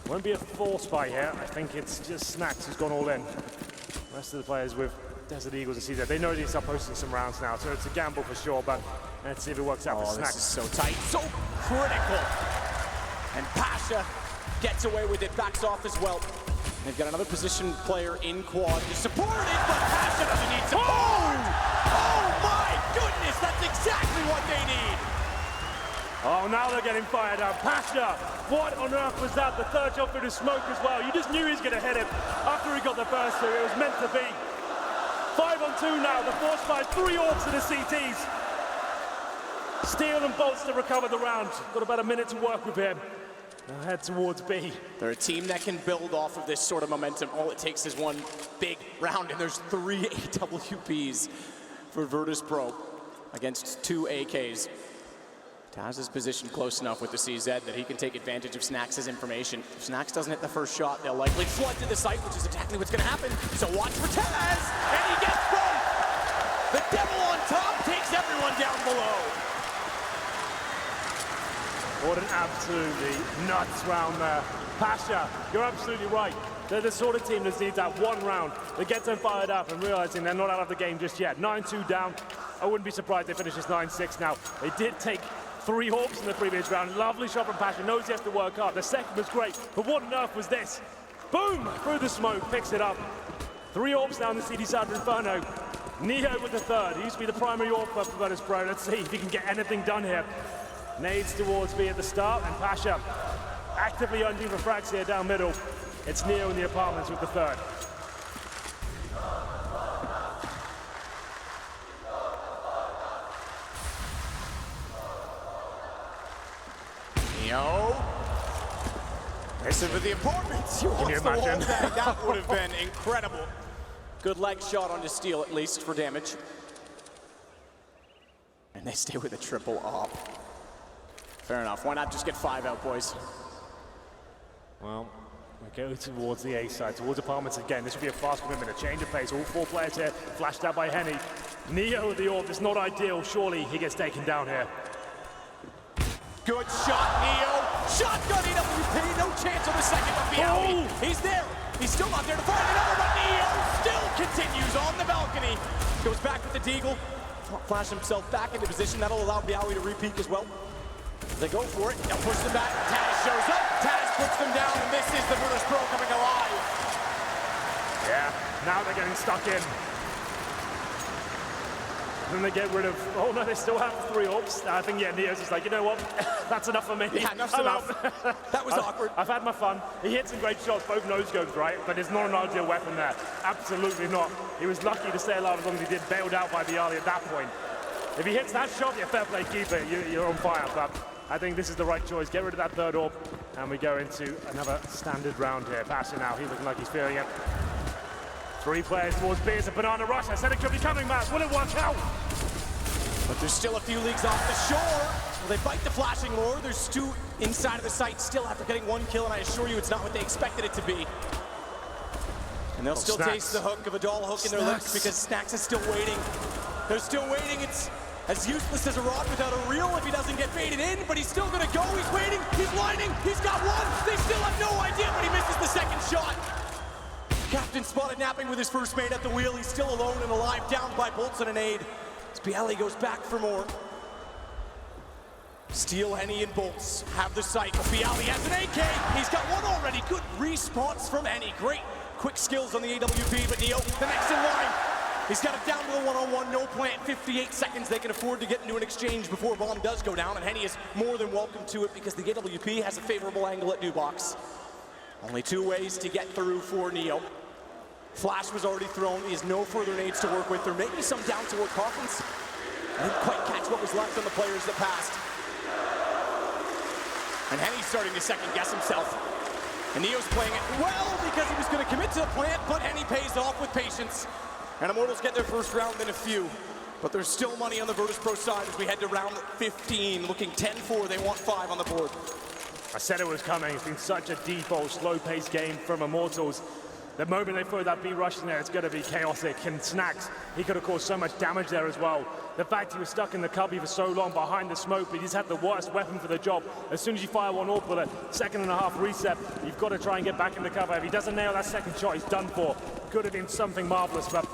[SPEAKER 1] Won't be a force buy here. I think it's just Snacks who's gone all in. The rest of the players with Desert Eagles and CZ, they know they start posting some rounds now, so it's a gamble for sure, but let's see if it works out for Snacks.
[SPEAKER 2] This is so tight, so critical. And Pasha gets away with it, backs off as well. They've got another position player in quad to support it, but Pasha doesn't need support. Oh my goodness, that's exactly what they need.
[SPEAKER 1] Oh, now they're getting fired up. Pasha, what on earth was that? The third jump through the smoke as well. You just knew he was going to hit it after he got the first two. It was meant to be. 5-on-2 now, the force fight, 3 AWPs to the CTs. Steel and bolts to recover the round. Got about a minute to work with him. Now head towards B.
[SPEAKER 2] They're a team that can build off of this sort of momentum. All it takes is one big round, and there's 3 AWPs for Virtus.Pro against 2 AKs. Taz is positioned close enough with the CZ that he can take advantage of Snacks' information. If Snacks doesn't hit the first shot, they'll likely flood to the site, which is exactly what's going to happen. So watch for Taz, and he gets both. The devil on top takes everyone down below.
[SPEAKER 1] What an absolutely nuts round there. Pasha, you're absolutely right. They're the sort of team that needs that one round that gets them fired up and realizing they're not out of the game just yet. 9-2 down. I wouldn't be surprised they finish this 9-6 now. They did take 3 AWPs in the previous round. Lovely shot from Pasha. Knows he has to work hard. The second was great, but what on earth was this? Boom! Through the smoke, picks it up. 3 AWPs down the CD side of Inferno. Neo with the third. He used to be the primary AWP for Virtus.Pro. Let's see if he can get anything done here. Nades towards B at the start, and Pasha actively hunting for frags here down middle. It's Neo in the apartments with the third.
[SPEAKER 2] Neo. Listen for the apartments.
[SPEAKER 1] Can you imagine?
[SPEAKER 2] That would have been incredible. Good leg shot on to steal, at least, for damage. And they stay with a triple off. Fair enough. Why not just get 5 out, boys?
[SPEAKER 1] Well, we go towards the A side, towards apartments again. This will be a fast commitment, a change of pace. All 4 players here, flashed out by Henny. Neo with the AWP, it's not ideal. Surely he gets taken down here.
[SPEAKER 2] Good shot, Neo. Shotgun EWP, no chance on the second of Bialy. He's there. He's still not there to find another, but Neo still continues on the balcony. Goes back with the deagle. Flash himself back into position. That'll allow Bialy to repeat as well. They go for it. They'll push them back. Taz shows up. Taz puts them down, and this is the Virtus.Pro coming alive.
[SPEAKER 1] Yeah, now they're getting stuck in. Then they get rid of, oh no, they still have 3 AWPs. I think, yeah, Neo's just like, you know what? That's enough for me.
[SPEAKER 2] Yeah, enough's enough. That was awkward.
[SPEAKER 1] I've had my fun. He hit some great shots, both nose scopes, right? But it's not an ideal weapon there. Absolutely not. He was lucky to stay alive as long as he did, bailed out by Bialy at that point. If he hits that shot, yeah, fair play, keep it. You're on fire, but I think this is the right choice. Get rid of that third AWP, and we go into another standard round here. Pasha now, he's looking like he's feeling it. 3 players towards B. It's a banana rush. I said it could be coming, Matt. Will it work out?
[SPEAKER 2] But there's still a few leagues off the shore. Well, they bite the flashing lure. There's 2 inside of the site still after getting 1 kill, and I assure you it's not what they expected it to be. And they'll still taste the hook of a doll hook in their lips because Snacks is still waiting. They're still waiting. It's as useless as a rod without a reel if he doesn't get baited in, but he's still gonna go. He's waiting, he's lining, he's got 1. They still have no idea, but he misses the second shot. Captain spotted napping with his first mate at the wheel. He's still alone and alive, down by bolts and a nade. As PGL goes back for more. Steel, Henny, and Bolts have the sight. PGL has an AK. He's got one already. Good response from Henny. Great quick skills on the AWP, but Neo, the next in line. He's got it down to the one-on-one, no plant, 58 seconds. They can afford to get into an exchange before bomb does go down, and Henny is more than welcome to it because the AWP has a favorable angle at new box. Only 2 ways to get through for Neo. Flash was already thrown. He has no further nades to work with. There may be some down toward Coffins. I didn't quite catch what was left on the players that passed. And Henny's starting to second guess himself. And Neo's playing it well because he was going to commit to the plant, but Henny pays off with patience. And Immortals get their first round in a few. But there's still money on the Virtus.Pro side as we head to round 15. Looking 10-4, they want 5 on the board.
[SPEAKER 1] I said it was coming. It's been such a default, slow-paced game from Immortals. The moment they throw that B rush in there, it's going to be chaotic. And Snacks, he could have caused so much damage there as well. The fact he was stuck in the cubby for so long behind the smoke, but he's had the worst weapon for the job. As soon as you fire one off with a 2.5 reset, you've got to try and get back in the cover. If he doesn't nail that second shot, he's done for. Could have been something marvelous, but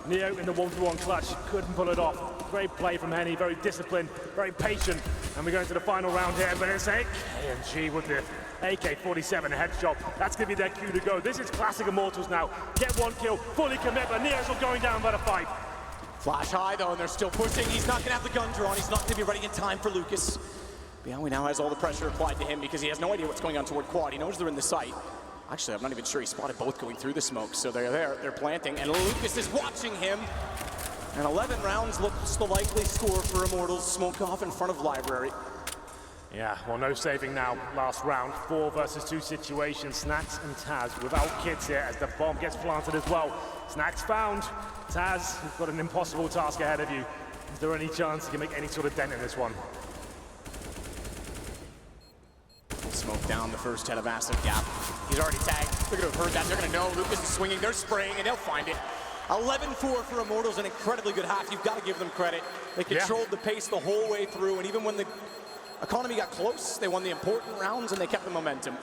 [SPEAKER 1] Neo in the 1-for-1 clutch couldn't pull it off. Great play from Henny, very disciplined, very patient. And we go into the final round here, but it's KNG with the AK-47 headshot. That's going to be their cue to go. This is classic Immortals now. Get 1 kill, fully commit, but Neo's not going down by the fight.
[SPEAKER 2] Flash high though, and they're still pushing. He's not going to have the gun drawn. He's not going to be ready in time for Lucas. PGL now has all the pressure applied to him because he has no idea what's going on toward quad. He knows they're in the sight. Actually, I'm not even sure he spotted both going through the smoke, so they're there, they're planting, and Lucas is watching him. And 11 rounds looks the likely score for Immortals. Smoke off in front of Library.
[SPEAKER 1] Yeah, well, no saving now. Last round, 4 versus 2 situation. Snacks and Taz without kids here as the bomb gets planted as well. Snacks found. Taz, you've got an impossible task ahead of you. Is there any chance you can make any sort of dent in this one?
[SPEAKER 2] Smoke down the first head of acid gap. He's already tagged. They're going to have heard that. They're going to know Lucas is swinging. They're spraying, and they'll find it. 11-4 for Immortals, an incredibly good half. You've got to give them credit. They controlled the pace the whole way through, and even when the economy got close, they won the important rounds, and they kept the momentum.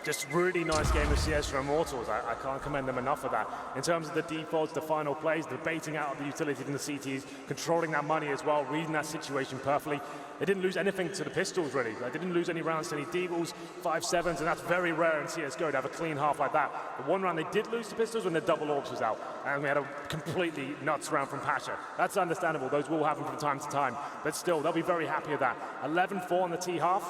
[SPEAKER 1] Just really nice game of CS for Immortals. I can't commend them enough for that. In terms of the defaults, the final plays, the baiting out of the utility from the CTs, controlling that money as well, reading that situation perfectly. They didn't lose anything to the pistols, really. They didn't lose any rounds to any Devils, 5-7s, and that's very rare in CSGO to have a clean half like that. The one round they did lose to pistols when the double orbs was out, and we had a completely nuts round from Pasha. That's understandable. Those will happen from time to time, but still, they'll be very happy with that. 11-4 on the T half.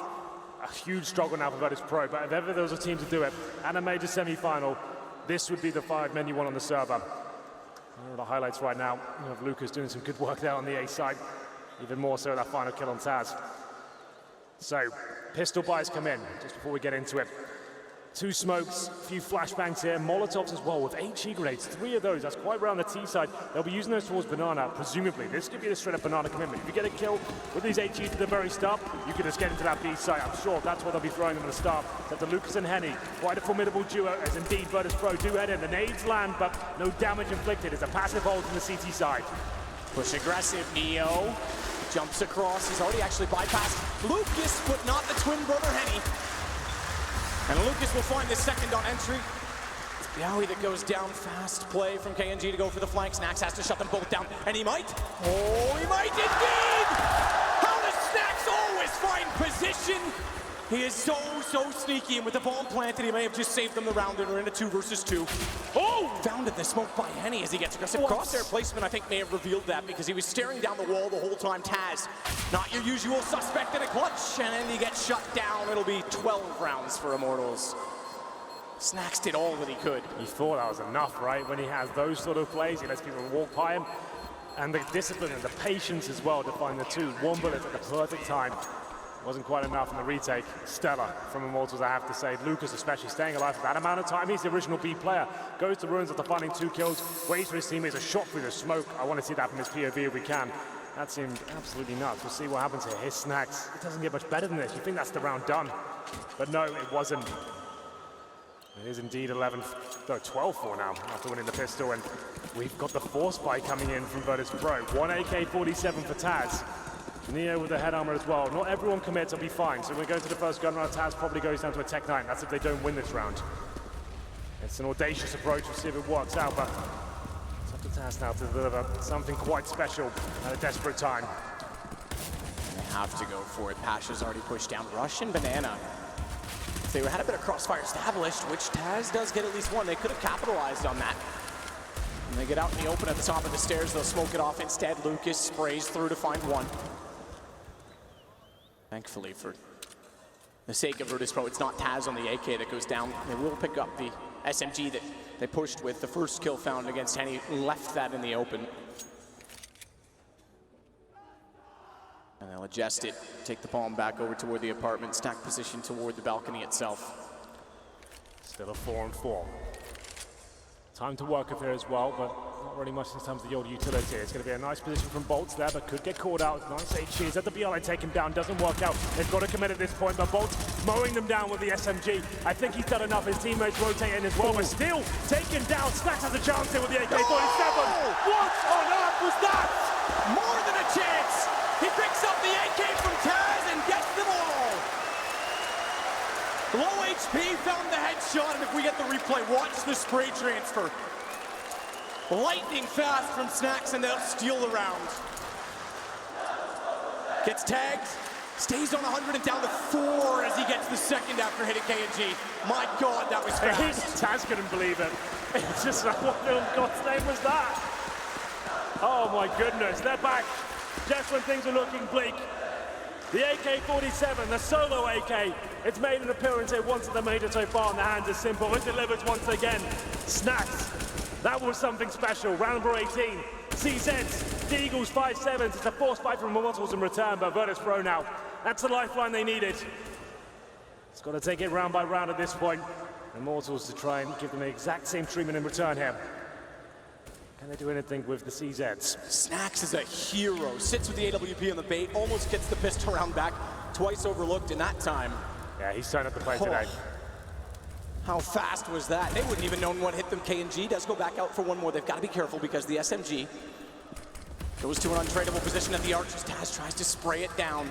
[SPEAKER 1] A huge struggle now for Virtus.Pro, but if ever there was a team to do it, and a major semi-final, this would be the 5 men you want on the server. Here are the highlights right now. You have Lucas doing some good work there on the A side, even more so that final kill on Taz. So, pistol buys come in, just before we get into it. 2 smokes, a few flashbangs here, Molotovs as well with HE grenades, 3 of those. That's quite rare on the T side. They'll be using those towards Banana, presumably. This could be the straight up Banana commitment. If you get a kill with these HEs at the very start, you could just get into that B side. I'm sure that's what they'll be throwing them at the start. That the Lucas and Henny, quite a formidable duo, as indeed Virtus.Pro do head in. The nades land, but no damage inflicted. It's a passive hold from the CT side.
[SPEAKER 2] Push aggressive, Neo jumps across. He's already actually bypassed Lucas, but not the twin brother Henny. And Lucas will find the second on entry. It's PGL that goes down. Fast play from KNG to go for the flank. Snacks has to shut them both down. And he might. Oh, he might indeed! How does Snacks always find position? He is so sneaky, and with the bomb planted, he may have just saved them the round, and we're in a 2 versus 2. Oh! Found in the smoke by Henny as he gets aggressive. Crosshair placement, I think, may have revealed that because he was staring down the wall the whole time. Taz, not your usual suspect in a clutch, and then he gets shut down. It'll be 12 rounds for Immortals. Snacks did all that he could.
[SPEAKER 1] He thought that was enough, right? When he has those sort of plays, he lets people walk by him. And the discipline and the patience as well to find the 2. 1 bullet at the perfect time. Wasn't quite enough in the retake. Stellar from Immortals, I have to say. Lucas especially staying alive for that amount of time. He's the original B player. Goes to Ruins after finding 2 kills. Waits for his teammates, a shot through the smoke. I want to see that from his POV if we can. That seemed absolutely nuts. We'll see what happens here. His Snacks. It doesn't get much better than this. You think that's the round done. But no, it wasn't. It is indeed 12-4 now after winning the pistol. And we've got the force spike coming in from Virtus.Pro. 1 AK-47 for Taz. Neo with the head armor as well. Not everyone commits, will be fine. So when we go to the first gun round, Taz probably goes down to a Tech 9. That's if they don't win this round. It's It's an audacious approach. We'll see if it works out, but it's up to Taz now to deliver something quite special at a desperate time.
[SPEAKER 2] They have to go for it. Pasha's already pushed down. Russian Banana. If they had a bit of crossfire established, which Taz does get at least one, they could have capitalized on that. When they get out in the open at the top of the stairs, they'll smoke it off. Instead, Lucas sprays through to find one. Thankfully, for the sake of Virtus.Pro, it's not Taz on the AK that goes down. They will pick up the SMG that they pushed with. The first kill found against Henny left that in the open. And they'll adjust it, take the palm back over toward the apartment, stack position toward the balcony itself.
[SPEAKER 1] Still a 4-on-4. Time to work up here as well, but not really much in terms of the old utility. It's going to be a nice position from Bolts there, but could get caught out. Nice HE. Is that the BLA take him down? Doesn't work out. They've got to commit at this point, but Bolts mowing them down with the SMG. I think he's done enough. His teammates rotating as well, but still taken down. Snacks has a chance here with the AK-47.
[SPEAKER 2] Oh!
[SPEAKER 1] What on earth was that?
[SPEAKER 2] More than a chance! He picks up the AK from Taz and gets them all! Low HP found the headshot, and if we get the replay, watch the spray transfer. Lightning fast from Snacks, and they'll steal the round. Gets tagged, stays on 100 and down to 4 as he gets the second after hitting K&G. My God, that was fast.
[SPEAKER 1] Taz couldn't believe it. It's just like, what in God's name was that? Oh my goodness, they're back just when things are looking bleak. The AK-47, the solo AK, it's made an appearance here once at the major so far, and the hands are simple. It delivers once again. Snacks. That was something special. Round number 18. CZs, the Eagles 5-7s. It's a forced fight from Immortals in return, but Virtus.Pro now. That's the lifeline they needed. It's got to take it round by round at this point. Immortals to try and give them the exact same treatment in return here. Can they do anything with the CZs?
[SPEAKER 2] Snacks is a hero. Sits with the AWP on the bait, almost gets the pistol round back. Twice overlooked in that time.
[SPEAKER 1] Yeah, he's turned up the play today.
[SPEAKER 2] How fast was that? They wouldn't even known what hit them. K&G does go back out for one more. They've got to be careful because the SMG goes to an untradeable position at the archers. Taz tries to spray it down.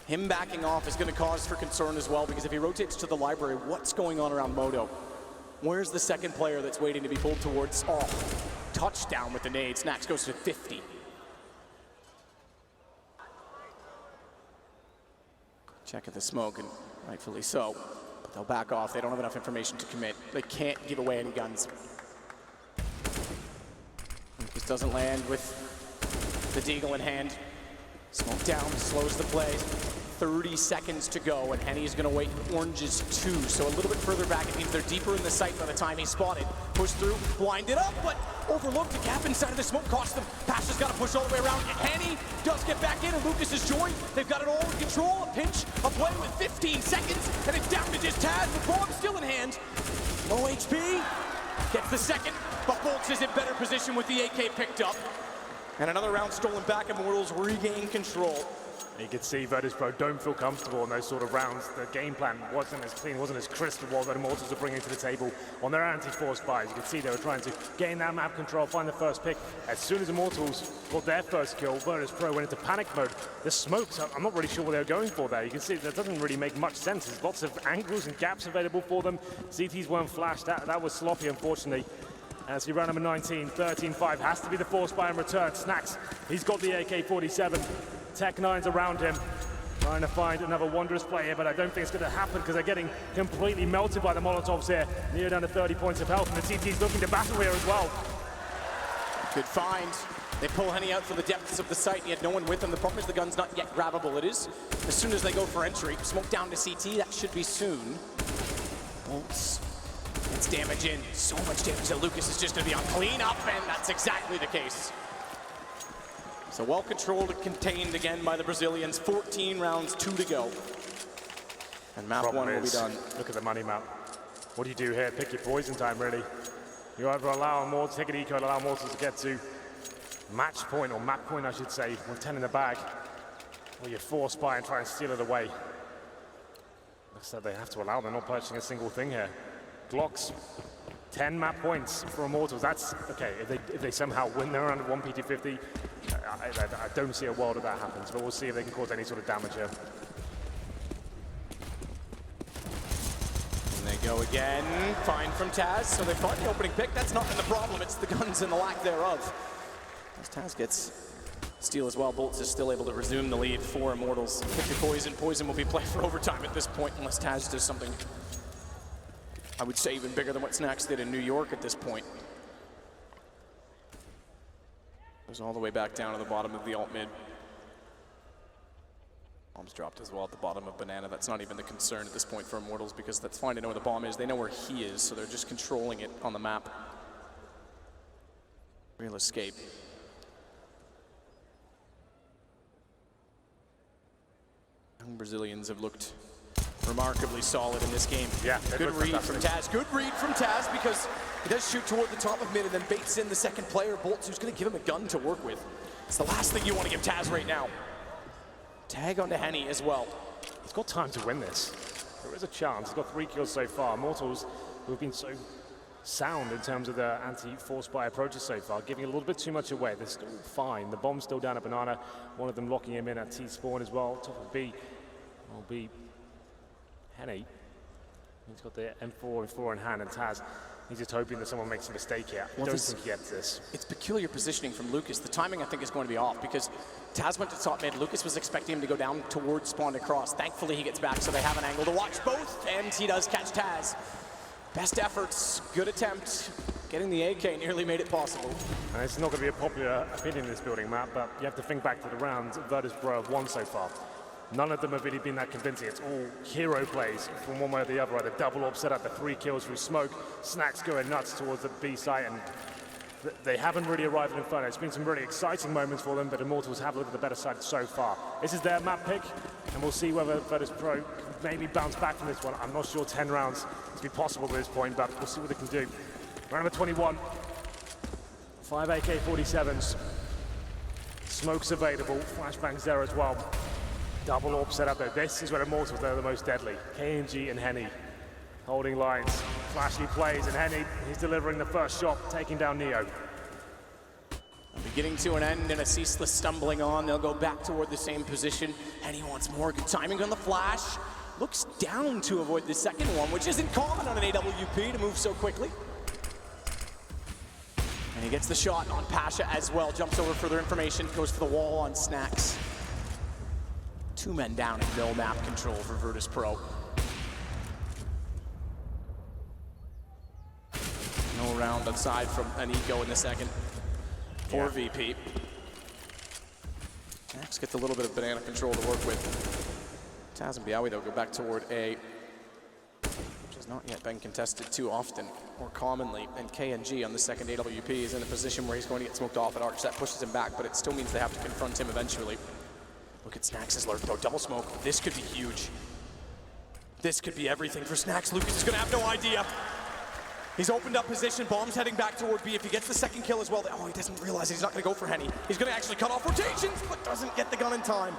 [SPEAKER 2] Him backing off is going to cause for concern as well, because if he rotates to the library, what's going on around Moto? Where's the second player that's waiting to be pulled towards? Oh, touchdown with the nade. Snacks goes to 50. Check at the smoke, and rightfully so. But they'll back off. They don't have enough information to commit. They can't give away any guns. Lucas doesn't land with the deagle in hand. Smoke down, slows the play. 30 seconds to go, and Henny's gonna wait oranges 2. So a little bit further back, it means they're deeper in the sight by the time he's spotted. Push through, blinded up, but overlooked. The gap inside of the smoke cost them. Pasha's gotta push all the way around. And Henny does get back in, and Lucas is joined. They've got it all in control. A pinch, a play with 15 seconds, and it's down to just Taz. The bomb still in hand. Low HP, gets the second, but Bolts is in better position with the AK picked up. And another round stolen back. Immortals regain control.
[SPEAKER 1] You could see Virtus.Pro don't feel comfortable in those sort of rounds. The game plan wasn't as clean, wasn't as crisp as what Immortals are bringing to the table on their anti-force buys. You could see they were trying to gain that map control, find the first pick. As soon as Immortals got their first kill, Virtus.Pro went into panic mode. The smokes, I'm not really sure what they were going for there. You can see that doesn't really make much sense. There's lots of angles and gaps available for them. CTs weren't flashed. That was sloppy, unfortunately. As he round number 19, 13-5, has to be the force buy in return. Snacks, he's got the AK-47. Tech 9's around him, trying to find another wondrous play here, but I don't think it's going to happen because they're getting completely melted by the Molotovs here. Near down to 30 points of health, and the TT's looking to battle here as well.
[SPEAKER 2] Good find. They pull Henny out for the depths of the site. He had no one with him. The problem is the gun's not yet grabbable. It is as soon as they go for entry. Smoke down to CT. That should be soon. Bolts. It's damage in. So much damage that Lucas is just going to be on cleanup, and that's exactly the case. So well controlled and contained again by the Brazilians. 14 rounds, 2 to go. And map 1 will be done.
[SPEAKER 1] Look at the money map. What do you do here? Pick your poison time, really. You either allow more, take an eco, allow Mortals to get to match point, or map point, I should say, with 10 in the bag, or you force buy and try and steal it away. Looks like they have to allow, they're not purchasing a single thing here. Glocks, 10 map points for Immortals. That's okay. If they somehow win their round at 1 PT50, I don't see a world that that happens, but we'll see if they can cause any sort of damage here.
[SPEAKER 2] And they Go again, fine from Taz. So they find the opening pick. That's not the problem, it's the guns and the lack thereof. As Taz gets steal as well, Bolts is still able to resume the lead for Immortals. Pick the Poison. Poison will be played for overtime at this point unless Taz does something, I would say, even bigger than what Snacks did in New York at this point. Goes all the way back down to the bottom of the alt mid. Bomb's dropped as well at the bottom of Banana. That's not even the concern at this point for Immortals because that's fine to know where the bomb is. They know where he is, so they're just controlling it on the map. Real escape. Young Brazilians have looked remarkably solid in this game.
[SPEAKER 1] Yeah,
[SPEAKER 2] good read from Taz. Good read from Taz because he does shoot toward the top of mid and then baits in the second player, Bolts, who's going to give him a gun to work with. It's the last thing you want to give Taz right now. Tag onto Henny as well.
[SPEAKER 1] He's got time to win this. There is a chance. He's got 3 kills so far. Immortals, who have been so sound in terms of their anti-force buy approaches so far, giving a little bit too much away. They're still fine. The bomb's still down at Banana. One of them locking him in at T-spawn as well. Top of B will be Henny. He's got the M4 in hand, and Taz, he's just hoping that someone makes a mistake here. I don't think he gets this.
[SPEAKER 2] It's peculiar positioning from Lucas. The timing, I think, is going to be off because Taz went to top mid. Lucas was expecting him to go down towards spawn and cross. Thankfully, he gets back, so they have an angle to watch both, and he does catch Taz. Best efforts, good attempt. Getting the AK nearly made it possible.
[SPEAKER 1] And it's not going to be a popular opinion in this building, Matt, but you have to think back to the rounds Virtus.Pro have won so far. None of them have really been that convincing. It's all hero plays from one way or the other. Either double up, set up the 3 kills through smoke, Snacks going nuts towards the B site, and they haven't really arrived in Inferno. It's been some really exciting moments for them, but Immortals have looked at the better side so far. This is their map pick, and we'll see whether Virtus.Pro can maybe bounce back from this one. I'm not sure 10 rounds to be possible at this point, but we'll see what they can do. Round number 21, 5 AK-47s. Smoke's available, flashbangs there as well. Double orb set up there. This is where Immortals are the most deadly. KNG and Henny holding lines. Flashy plays, and Henny, he's delivering the first shot, taking down Neo.
[SPEAKER 2] Beginning to an end and a ceaseless stumbling on. They'll go back toward the same position. Henny wants more. Good timing on the flash. Looks down to avoid the second one, which isn't common on an AWP to move so quickly. And he gets the shot on Pasha as well. Jumps over further information, goes for the wall on Snacks. 2 men down in no map control for Virtus.Pro. No round aside from an eco in the second for VP. Max gets a little bit of Banana control to work with. Taz and Biawi, though, go back toward A, which has not yet been contested too often or commonly. And KNG on the second AWP is in a position where he's going to get smoked off at Arch. That pushes him back, but it still means they have to confront him eventually. Look at Snacks' lurk, though. Double smoke. This could be huge. This could be everything for Snacks. Lucas is going to have no idea. He's opened up position. Bomb's heading back toward B. If he gets the second kill as well, oh, he doesn't realize he's not going to go for Henny. He's going to actually cut off rotations, but doesn't get the gun in time.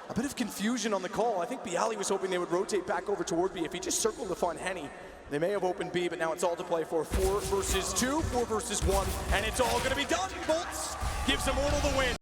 [SPEAKER 2] A bit of confusion on the call. I think Bialy was hoping they would rotate back over toward B. If he just circled to find Henny, they may have opened B, but now it's all to play for. 4 versus 2, 4 versus 1, and it's all going to be done. Bolts gives Immortal the win.